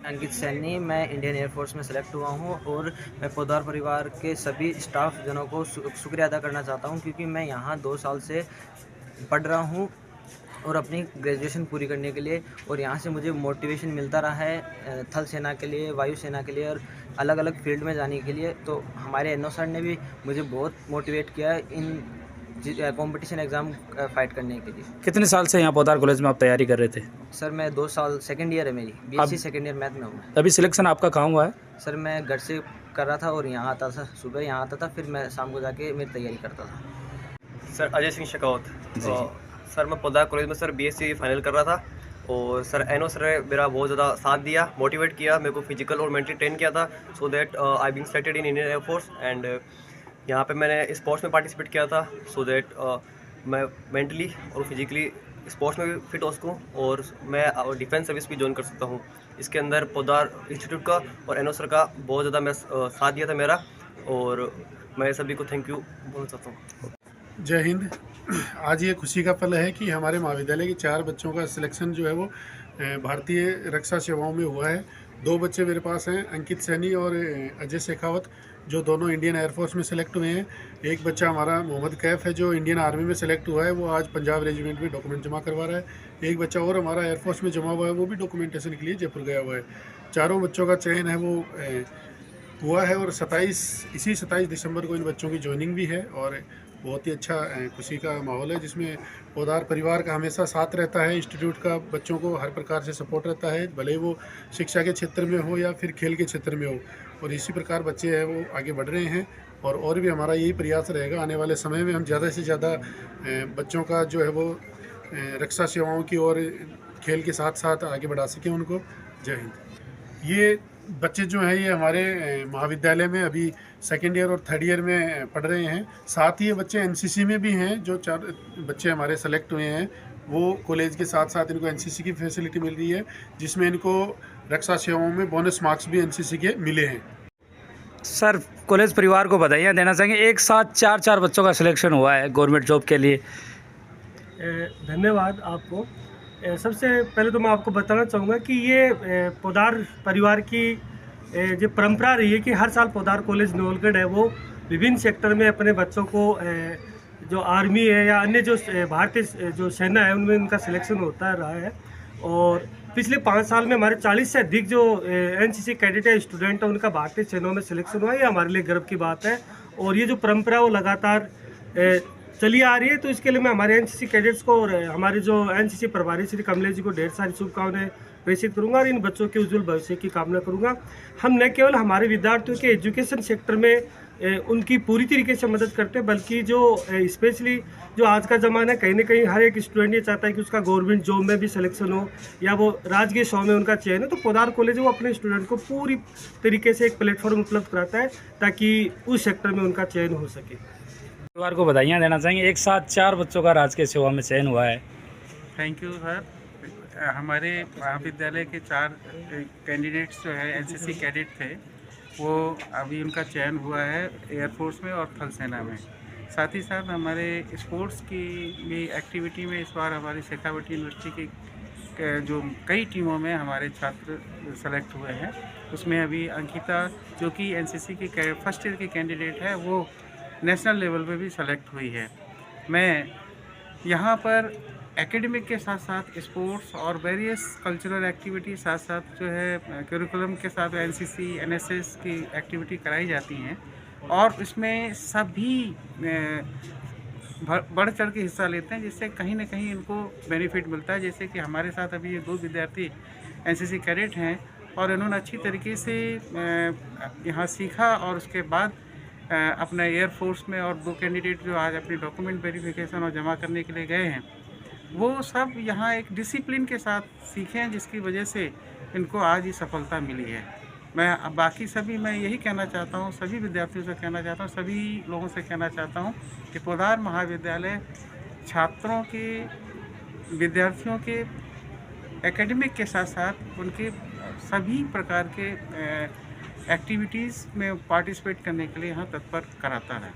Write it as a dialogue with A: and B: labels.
A: अंकित सैनी, मैं Indian air force में select हुआ हूँ और मैं पोद्दार परिवार के सभी स्टाफ जनों को शुक्रिया अदा करना चाहता हूँ, क्योंकि मैं यहाँ 2 साल से पढ़ रहा हूँ और अपनी ग्रेजुएशन पूरी करने के लिए, और यहाँ से मुझे मोटिवेशन मिलता रहा है थल सेना के लिए, वायु सेना के लिए और अलग-अलग फील्ड में जाने के लिए। तो हमारे एनओ सर ने भी मुझे बहुत मोटिवेट किया है इन कॉम्पिटिशन एग्ज़ाम फाइट करने के लिए।
B: कितने साल से यहाँ पोद्दार कॉलेज में आप तैयारी कर रहे थे?
A: सर मैं 2 साल, सेकंड ईयर है मेरी, बीएससी सेकंड ईयर मैथ में हूँ मैं।
B: अभी सिलेक्शन आपका कहाँ हुआ है?
A: सर मैं घर से कर रहा था और यहाँ आता था, सुबह यहाँ आता था, फिर मैं शाम को जाके मेरी तैयारी करता था।
C: सर अजय सिंह शेखावत। सर मैं पोद्दार कॉलेज में सर बीएससी फाइनल कर रहा था, और सर एनओ सर ने मेरा बहुत ज़्यादा साथ दिया, मोटिवेट किया, मेरे को फिजिकल और मेंटली ट्रेन किया था, so that I being selected in Indian air force. And यहाँ पे मैंने स्पोर्ट्स में पार्टिसिपेट किया था, सो दैट मैं मेंटली और फिजिकली स्पोर्ट्स में भी फिट हो सकूँ और मैं डिफेंस सर्विस भी ज्वाइन कर सकता हूँ। इसके अंदर पोद्दार इंस्टीट्यूट का और एनओ सर का बहुत ज़्यादा मैं साथ दिया था मेरा, और मैं सभी को थैंक यू बोलना चाहता हूँ।
D: जय हिंद। आज ये खुशी का पल है कि हमारे महाविद्यालय के 4 बच्चों का सिलेक्शन जो है वो भारतीय रक्षा सेवाओं में हुआ है। 2 बच्चे मेरे पास हैं, अंकित सैनी और अजय शेखावत, जो दोनों इंडियन एयरफोर्स में सेलेक्ट हुए हैं। एक बच्चा हमारा मोहम्मद कैफ है, जो इंडियन आर्मी में सेलेक्ट हुआ है, वो आज पंजाब रेजिमेंट में डॉक्यूमेंट जमा करवा रहा है। एक बच्चा और हमारा एयरफोर्स में जमा हुआ है, वो भी डॉक्यूमेंटेशन के लिए जयपुर गया हुआ है। चारों बच्चों का चयन है वो हुआ है, और 27 दिसंबर को इन बच्चों की ज्वाइनिंग भी है। और बहुत ही अच्छा खुशी का माहौल है, जिसमें पोद्दार परिवार का हमेशा साथ रहता है। इंस्टीट्यूट का बच्चों को हर प्रकार से सपोर्ट रहता है, भले ही वो शिक्षा के क्षेत्र में हो या फिर खेल के क्षेत्र में हो। और इसी प्रकार बच्चे हैं वो आगे बढ़ रहे हैं, और भी हमारा यही प्रयास रहेगा आने वाले समय में हम ज़्यादा से ज़्यादा बच्चों का जो है वो रक्षा सेवाओं की और खेल के साथ साथ आगे बढ़ा सकें उनको। जय हिंद। ये बच्चे जो हैं ये हमारे महाविद्यालय में अभी सेकेंड ईयर और थर्ड ईयर में पढ़ रहे हैं। साथ ही ये बच्चे एनसीसी में भी हैं। जो 4 बच्चे हमारे सेलेक्ट हुए हैं, वो कॉलेज के साथ साथ इनको एनसीसी की फैसिलिटी मिल रही है, जिसमें इनको रक्षा सेवाओं में बोनस मार्क्स भी एनसीसी के मिले हैं।
B: सर कॉलेज परिवार को बधाइयाँ देना चाहेंगे, एक साथ 4 बच्चों का सिलेक्शन हुआ है गवर्नमेंट जॉब के लिए।
E: धन्यवाद आपको। सबसे पहले तो मैं आपको बताना चाहूँगा कि ये पोद्दार परिवार की जो परंपरा रही है कि हर साल पोद्दार कॉलेज नवलगढ़ है वो विभिन्न सेक्टर में अपने बच्चों को जो आर्मी है या अन्य जो भारतीय जो सेना है उनमें उनका सिलेक्शन होता रहा है। और पिछले 5 साल में हमारे 40 से अधिक जो एनसीसी कैडेट है, स्टूडेंट है, उनका भारतीय सेनाओं में सिलेक्शन हुआ है। ये हमारे लिए गर्व की बात है, और ये जो परंपरा वो लगातार चली आ रही है। तो इसके लिए मैं हमारे एनसीसी कैडेट्स को और हमारे जो एनसीसी प्रभारी श्री कमलेश जी को ढेर सारी शुभकामनाएं प्रेषित करूंगा, और इन बच्चों के उज्जवल भविष्य की कामना करूंगा। हम न केवल हमारे विद्यार्थियों के एजुकेशन सेक्टर में उनकी पूरी तरीके से मदद करते हैं, बल्कि जो स्पेशली जो आज का ज़माना है, कहीं ना कहीं हर एक स्टूडेंट ये चाहता है कि उसका गवर्नमेंट जॉब में भी सिलेक्शन हो या वो राजकीय शो में उनका चयन हो। तो पोद्दार कॉलेज वो अपने स्टूडेंट को पूरी तरीके से एक प्लेटफॉर्म उपलब्ध कराता है ताकि उस सेक्टर में उनका चयन हो सके।
B: परिवार को बधाइयाँ देना चाहेंगे, एक साथ 4 बच्चों का राजकीय सेवा में चयन हुआ है।
F: Thank you sir. हमारे महाविद्यालय के 4 कैंडिडेट्स जो है एनसीसी कैडेट थे, वो अभी उनका चयन हुआ है एयरफोर्स में और थल सेना में। साथ ही साथ हमारे स्पोर्ट्स की भी एक्टिविटी में इस बार हमारी शेखावटी यूनिवर्सिटी की जो कई टीमों में हमारे छात्र सेलेक्ट हुए हैं। उसमें अभी अंकिता, जो कि एनसीसी की फर्स्ट ईयर की कैंडिडेट है, वो नेशनल लेवल पे भी सेलेक्ट हुई है। मैं यहाँ पर एकेडमिक के साथ साथ स्पोर्ट्स और वेरियस कल्चरल एक्टिविटी साथ साथ जो है करिकुलम के साथ एनसीसी एनएसएस की एक्टिविटी कराई जाती हैं, और इसमें सभी बढ़ चढ़ के हिस्सा लेते हैं, जिससे कहीं ना कहीं इनको बेनिफिट मिलता है। जैसे कि हमारे साथ अभी ये 2 विद्यार्थी एनसीसी कैडेट हैं, और इन्होंने अच्छी तरीके से यहाँ सीखा, और उसके बाद अपना एयरफोर्स में, और 2 कैंडिडेट जो आज अपनी डॉक्यूमेंट वेरिफिकेशन और जमा करने के लिए गए हैं, वो सब यहाँ एक डिसिप्लिन के साथ सीखे हैं, जिसकी वजह से इनको आज ये सफलता मिली है। मैं बाकी सभी मैं यही कहना चाहता हूँ, सभी विद्यार्थियों से कहना चाहता हूँ, सभी लोगों से कहना चाहता हूँ कि पोद्दार महाविद्यालय छात्रों के, विद्यार्थियों के एकेडमिक के साथ साथ उनके सभी प्रकार के एक्टिविटीज़ में पार्टिसिपेट करने के लिए यहाँ तत्पर कराता है।